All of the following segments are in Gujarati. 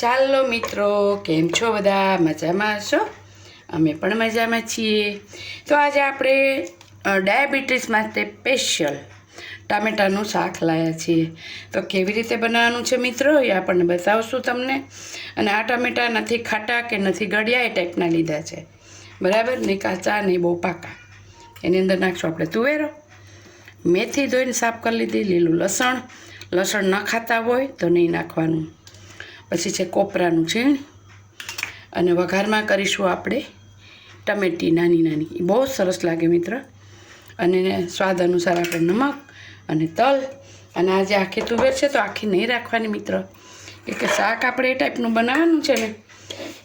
ચાલો મિત્રો, કેમ છો બધા? મજામાં હશો? અમે પણ મજામાં છીએ. તો આજે આપણે ડાયાબિટીસ માટે સ્પેશિયલ ટામેટાનું શાક લાવ્યા છીએ. તો કેવી રીતે બનાવવાનું છે મિત્રો એ આપણને બતાવશું તમને. અને આ ટામેટા નથી ખાટા કે નથી ગળ્યા, એ ટાઈપના લીધા છે, બરાબર? નહીં કાચા નહીં બહુ પાકા. એની અંદર નાખશું આપણે તુવેરો, મેથી ધોઈને સાફ કરી લીધી, લીલું લસણ ન ખાતા હોય તો નહીં નાખવાનું. પછી છે કોપરાનું છીણ, અને વઘારમાં કરીશું આપણે ટમેટી નાની નાની, એ બહુ સરસ લાગે મિત્ર. અને સ્વાદ અનુસાર આપણે નમક અને તલ. અને આજે આખી તુવેર છે તો આખી નહીં રાખવાની મિત્ર, કે શાક આપણે એ ટાઈપનું બનાવવાનું છે ને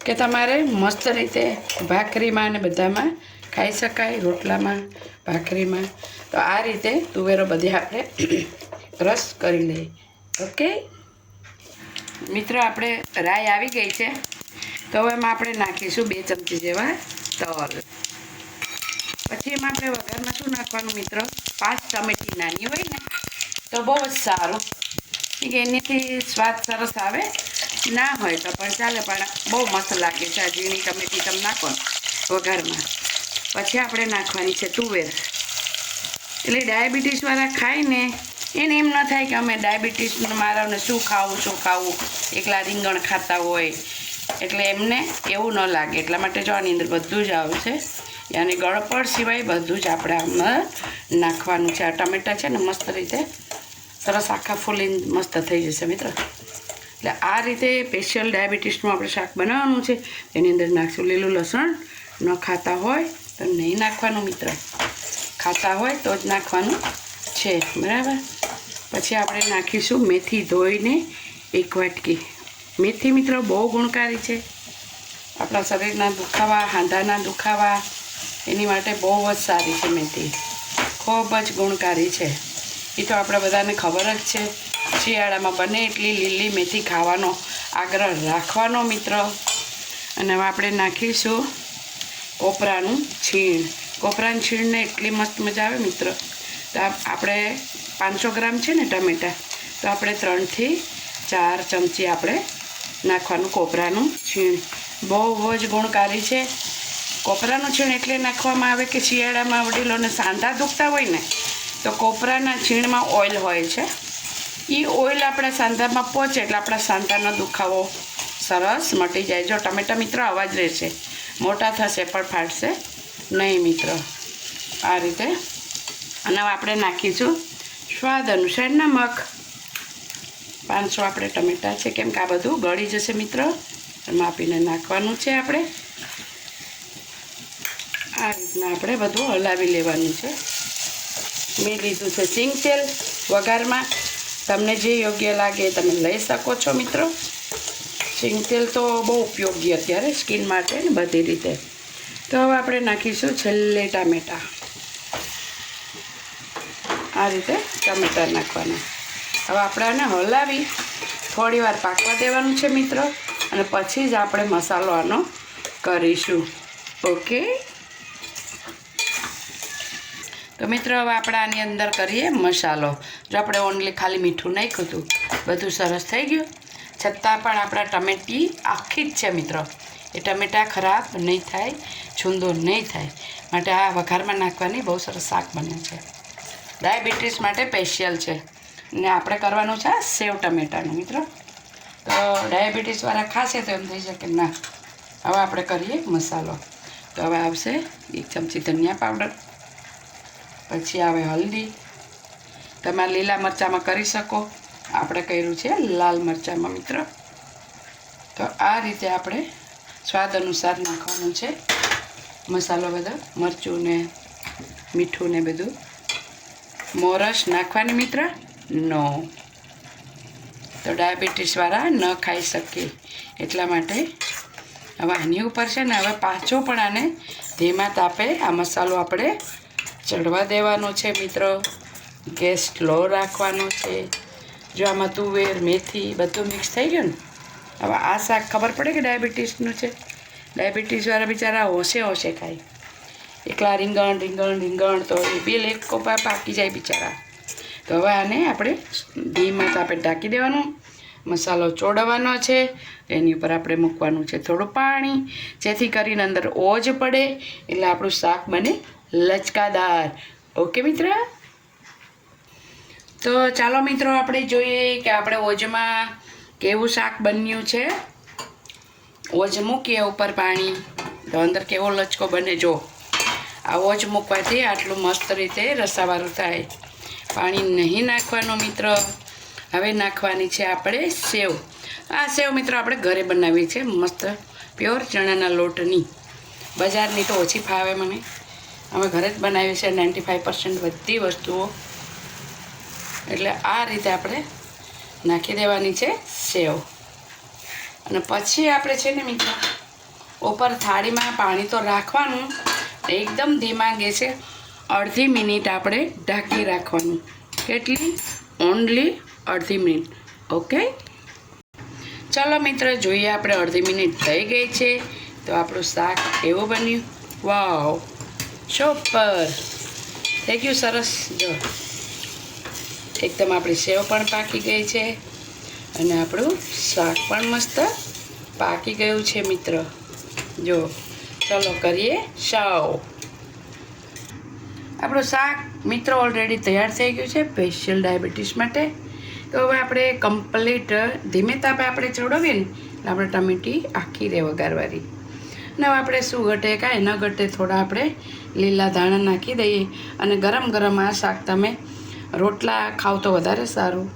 કે તમારે મસ્ત રીતે ભાખરીમાં અને બધામાં ખાઈ શકાય, રોટલામાં, ભાખરીમાં. તો આ રીતે તુવેરો બધી આપણે રસ કરી લઈએ. ઓકે મિત્રો, આપણે રાઈ આવી ગઈ છે, તો હવે એમાં આપણે નાખીશું 2 ચમચી જેવા તલ. પછી એમાં આપણે વઘારમાં શું નાખવાનું મિત્રો, 5 ટમેટી નાની હોય ને તો બહુ જ સારું, કે એનાથી સ્વાદ સરસ આવે. ના હોય તો પણ ચાલે, પણ બહુ મસ્ત લાગે છે આ ઝીણી ટમેટી તમે નાખો વઘારમાં. પછી આપણે નાખવાની છે તુવેર. એટલે ડાયાબિટીસવાળા ખાય ને એને એમ ન થાય કે અમે ડાયાબિટીસ મારાને શું ખાવું, એકલા રીંગણ ખાતા હોય, એટલે એમને એવું ન લાગે. એટલા માટે જો આની અંદર બધું જ આવશે, અને ગળપડ સિવાય બધું જ આપણે આમાં નાખવાનું છે. આ ટમેટા છે ને મસ્ત રીતે સરસ આખા ફૂલીને મસ્ત થઈ જશે મિત્રો. એટલે આ રીતે સ્પેશિયલ ડાયાબિટીસનું આપણે શાક બનાવવાનું છે. એની અંદર નાખશું લીલું લસણ. ન ખાતા હોય તો નહીં નાખવાનું મિત્ર, ખાતા હોય તો જ નાખવાનું છે, બરાબર? પછી આપણે નાખીશું મેથી ધોઈને 1 વાટકી. મેથી મિત્રો બહુ ગુણકારી છે, આપણા શરીરના દુખાવા, હાંધાના દુખાવા, એની માટે બહુ જ સારી છે મેથી, ખૂબ જ ગુણકારી છે. એ તો આપણે બધાને ખબર જ છે. શિયાળામાં બને એટલી લીલી મેથી ખાવાનો આગ્રહ રાખવાનો મિત્ર. અને હવે આપણે નાખીશું કોપરાનું છીણ. કોપરાનું છીણને એટલી મસ્ત મજા આવે મિત્ર. તો આપણે 500 ગ્રામ છે ને ટમેટા, તો આપણે 3 થી 4 ચમચી આપણે નાખવાનું કોપરાનું છીણ. બહુ જ ગુણકારી છે. કોપરાનું છીણ એટલે નાખવામાં આવે કે શિયાળામાં વડીલોને સાંધા દુખતા હોય ને, તો કોપરાના છીણમાં ઓઇલ હોય છે. એ ઓઇલ આપણા સાંધામાં પહોંચે એટલે આપણા સાંધાનો દુખાવો સરસ મટી જાય. જો ટમેટા મિત્ર આવા જ રહેશે, મોટા થશે પણ ફાટશે નહીં મિત્ર, આ રીતે. અને આપણે નાખીશું સ્વાદ અનુસાર નમક. 500 આપણે ટમેટા છે, કેમ કે આ બધું ગળી જશે મિત્ર, માપીને નાખવાનું છે આપણે. આ રીતના આપણે બધું હલાવી લેવાનું છે. મેં લીધું છે સિંગ તેલ વઘારમાં, તમને જે યોગ્ય લાગે તમે લઈ શકો છો મિત્રો. સિંગ તેલ તો બહુ ઉપયોગી અત્યારે સ્કિન માટે ને બધી રીતે. તો હવે આપણે નાખીશું છેલ્લે ટામેટા. આ રીતે ટામેટા નાખવાના. હવે આપણે આને હલાવી થોડી વાર પાકવા દેવાનું છે મિત્રો, અને પછી જ આપણે મસાલો આનો કરીશું. ઓકે, તો મિત્રો હવે આપણે આની અંદર કરીએ મસાલો. જો આપણે ઓનલી ખાલી મીઠું નાખ્યું હતું, બધું સરસ થઈ ગયું, છતાં પણ આપણા ટમેટી આખી જ છે મિત્રો. એ ટમેટા ખરાબ નહીં થાય, છૂંદો નહીં થાય, માટે આ વઘારમાં નાખવાની બહુ સરસ શાક બને છે. ડાયાબિટીસ માટે સ્પેશિયલ છે. ને આપણે કરવાનું છે સેવ ટમેટાનું મિત્રો. તો ડાયાબિટીસવાળા ખાશે તો એમ થઈ શકે ના. હવે આપણે કરીએ મસાલો. તો હવે આવશે 1 ચમચી ધનિયા પાવડર, પછી આવે હલ્દી. તમારે લીલા મરચાંમાં કરી શકો, આપણે કર્યું છે લાલ મરચાંમાં મિત્ર. તો આ રીતે આપણે સ્વાદ અનુસાર નાખવાનું છે મસાલો બધો, મરચું ને મીઠું ને બધું. મોરસ નાખવાની મિત્ર નો, તો ડાયાબિટીસવાળા ન ખાઈ શકે એટલા માટે. હવે આની ઉપર છે ને હવે પાછું પણ આને ધીમા તાપે આ મસાલો આપણે ચડવા દેવાનો છે મિત્રો. ગેસ સ્લો રાખવાનો છે. જો આમાં તુવેર મેથી બધું મિક્સ થઈ ગયું ને, હવે આ શાક ખબર પડે કે ડાયાબિટીસનું છે. ડાયાબિટીસવાળા બિચારા હોશે ખાય, એકલા રીંગણ તો એ 2 કોપા પાકી જાય બિચારા. તો હવે આને આપણે ધીમા તાપે ઢાંકી દેવાનું, મસાલો ચોળવાનો છે. એની ઉપર આપણે મૂકવાનું છે થોડું પાણી, જેથી કરીને અંદર ઓજ પડે એટલે આપણું શાક બને લચકાદાર. ઓકે મિત્ર, તો ચાલો મિત્રો આપણે જોઈએ કે આપણે ઓજમાં કેવું શાક બન્યું છે. ઓજ મૂકીએ ઉપર પાણી તો અંદર કેવો લચકો બને. જો આ ઓજ મૂકવાથી આટલું મસ્ત રીતે રસાવાળું થાય. પાણી નહીં નાખવાનું મિત્ર. હવે નાખવાની છે આપણે સેવ. આ સેવ મિત્રો આપણે ઘરે બનાવી છે, મસ્ત પ્યોર ચણાના લોટની. બજારની તો ઓછી ફાવે મને, અમે ઘરે જ બનાવી છે 95% બધી વસ્તુઓ. એટલે આ રીતે આપણે નાખી દેવાની છે સેવ. અને પછી આપણે છે ને મિત્રો ઉપર થાળીમાં પાણી તો રાખવાનું, એકદમ ધીમા ગેસે અડધી મિનિટ આપણે ઢાંકી રાખવાનું. કેટલી? ઓનલી અડધી મિનિટ. ઓકે, ચાલો મિત્ર જોઈએ આપણે અડધી મિનિટ થઈ ગઈ છે તો આપણું શાક કેવું બન્યું. વાવ, સુપર થઈ ગયું, સરસ. જો એકદમ આપણી સેવ પણ પાકી ગઈ છે અને આપણું શાક પણ મસ્ત પાકી ગયું છે મિત્ર. જો ચલો કરીએ સર્વ. આપણું શાક મિત્રો ઓલરેડી તૈયાર થઈ ગયું છે સ્પેશિયલ ડાયાબિટીસ માટે. તો હવે આપણે કમ્પ્લીટ ધીમે તાપે આપણે ચડાવીએ ને એટલે આપણે ટમેટી આખી રહે વઘારવાળી. ને હવે આપણે શું ઘટે, કાંઈ ન ઘટે, થોડા આપણે લીલા ધાણા નાખી દઈએ. અને ગરમ ગરમ આ શાક તમે રોટલા ખાવ તો વધારે સારું,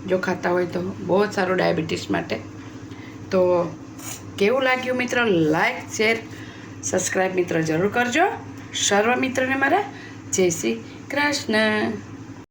જો ખાતા હોય તો બહુ જ સારું ડાયાબિટીસ માટે. તો કેવું લાગ્યું મિત્ર? લાઈક, શેર, સબસ્ક્રાઈબ મિત્ર જરૂર કરજો. સર્વ મિત્રને મારા જય શ્રી કૃષ્ણ.